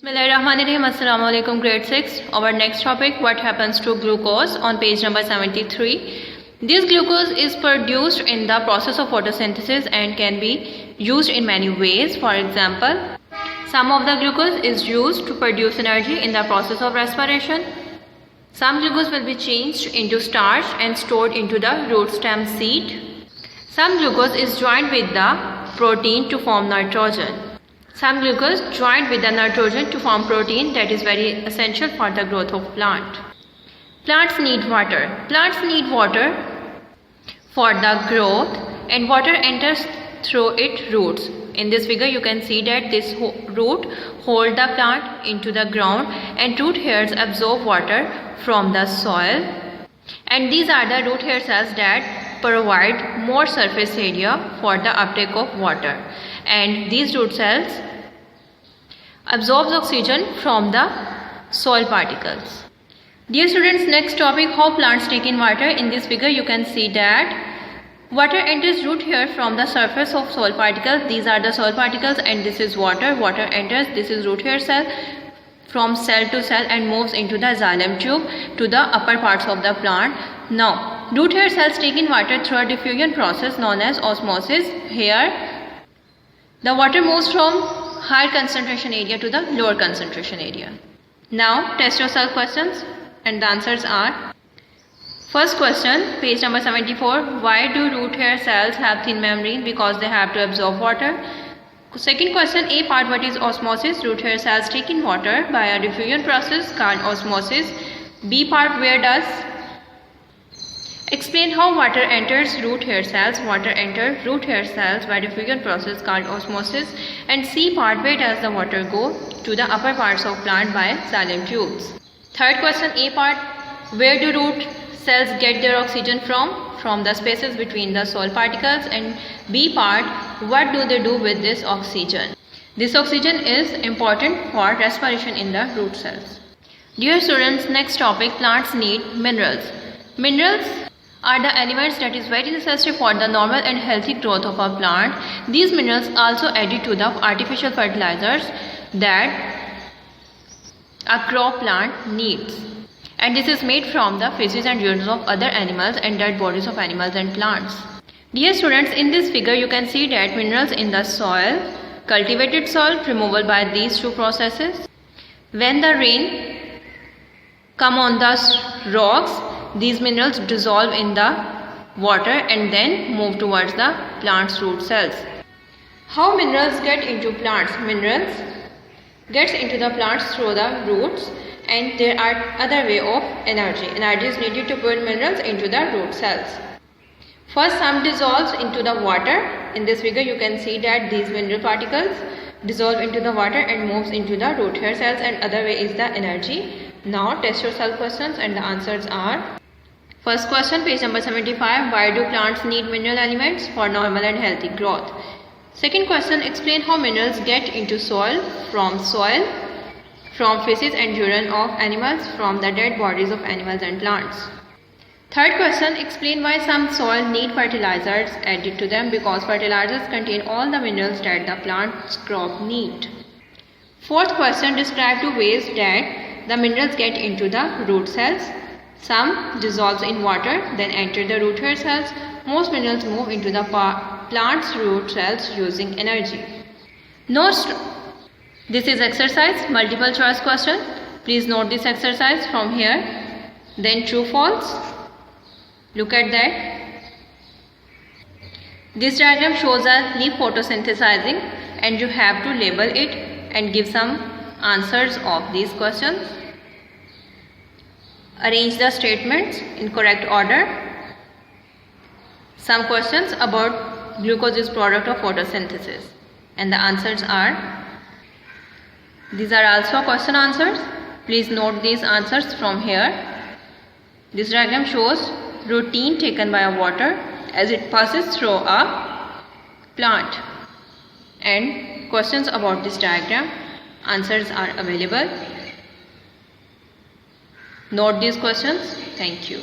Bismillahirrahmanirrahim. Assalamu alaikum, grade 6. Our next topic, what happens to glucose, on page number 73. This glucose is produced in the process of photosynthesis and can be used in many ways. For example, some of the glucose is used to produce energy in the process of respiration. Some glucose will be changed into starch and stored into the root stem seed. Some glucose is joined with the protein to form nitrogen. Some glucose joined with the nitrogen to form protein that is very essential for the growth of plant. Plants need water. Plants need water for the growth, and water enters through its roots. In this figure you can see that this root hold the plant into the ground, and root hairs absorb water from the soil, and these are the root hair cells that provide more surface area for the uptake of water, and these root cells absorbs oxygen from the soil particles. Dear students, next topic, how plants take in water. In this figure you can see that water enters root hair from the surface of soil particles. These are the soil particles and this is water. Water enters, this is root hair cell, from cell to cell and moves into the xylem tube to the upper parts of the plant. Now, root hair cells take in water through a diffusion process known as osmosis. Here, the water moves from higher concentration area to the lower concentration area. Now, test yourself questions, and the answers are: first question, page number 74. Why do root hair cells have thin membrane? Because they have to absorb water. Second question, A part, what is osmosis? Root hair cells take in water by a diffusion process called osmosis. B part, where does? Explain how water enters root hair cells. Water enters root hair cells by diffusion process called osmosis. And C part, where does the water go? To the upper parts of plant by xylem tubes. Third question, A part, where do root cells get their oxygen from? From the spaces between the soil particles. And B part, what do they do with this oxygen? This oxygen is important for respiration in the root cells. Dear students, next topic, plants need minerals. Minerals are the elements that is very necessary for the normal and healthy growth of a plant. These minerals also added to the artificial fertilizers that a crop plant needs, and this is made from the feces and urines of other animals and dead bodies of animals and plants. Dear students, in this figure you can see that minerals in the soil, cultivated soil, removal by these two processes. When the rain come on the rocks, these minerals dissolve in the water and then move towards the plant's root cells. How minerals get into plants? Minerals gets into the plants through the roots, and there are other way of energy. Energy is needed to put minerals into the root cells. First, some dissolves into the water. In this figure you can see that these mineral particles dissolve into the water and moves into the root hair cells, and other way is the energy. Now test yourself questions, and the answers are: first question, page number 75. Why do plants need mineral elements? For normal and healthy growth. Second question, explain how minerals get into soil, from feces and urine of animals, from the dead bodies of animals and plants. Third question, explain why some soil need fertilizers added to them. Because fertilizers contain all the minerals that the plant's crop need. Fourth question, describe two ways that the minerals get into the root cells. Some dissolves in water, then enter the root hair cells. Most minerals move into the plant's root cells using energy. This is exercise, multiple choice question. Please note this exercise from here. Then true, false. Look at that. This diagram shows a leaf photosynthesizing, and you have to label it and give some answers of these questions. Arrange the statements in correct order. Some questions about glucose is product of photosynthesis, and the answers are: these are also question answers. Please note these answers from here. This diagram shows routine taken by a water as it passes through a plant, and questions about this diagram, answers are available. Note these questions. Thank you.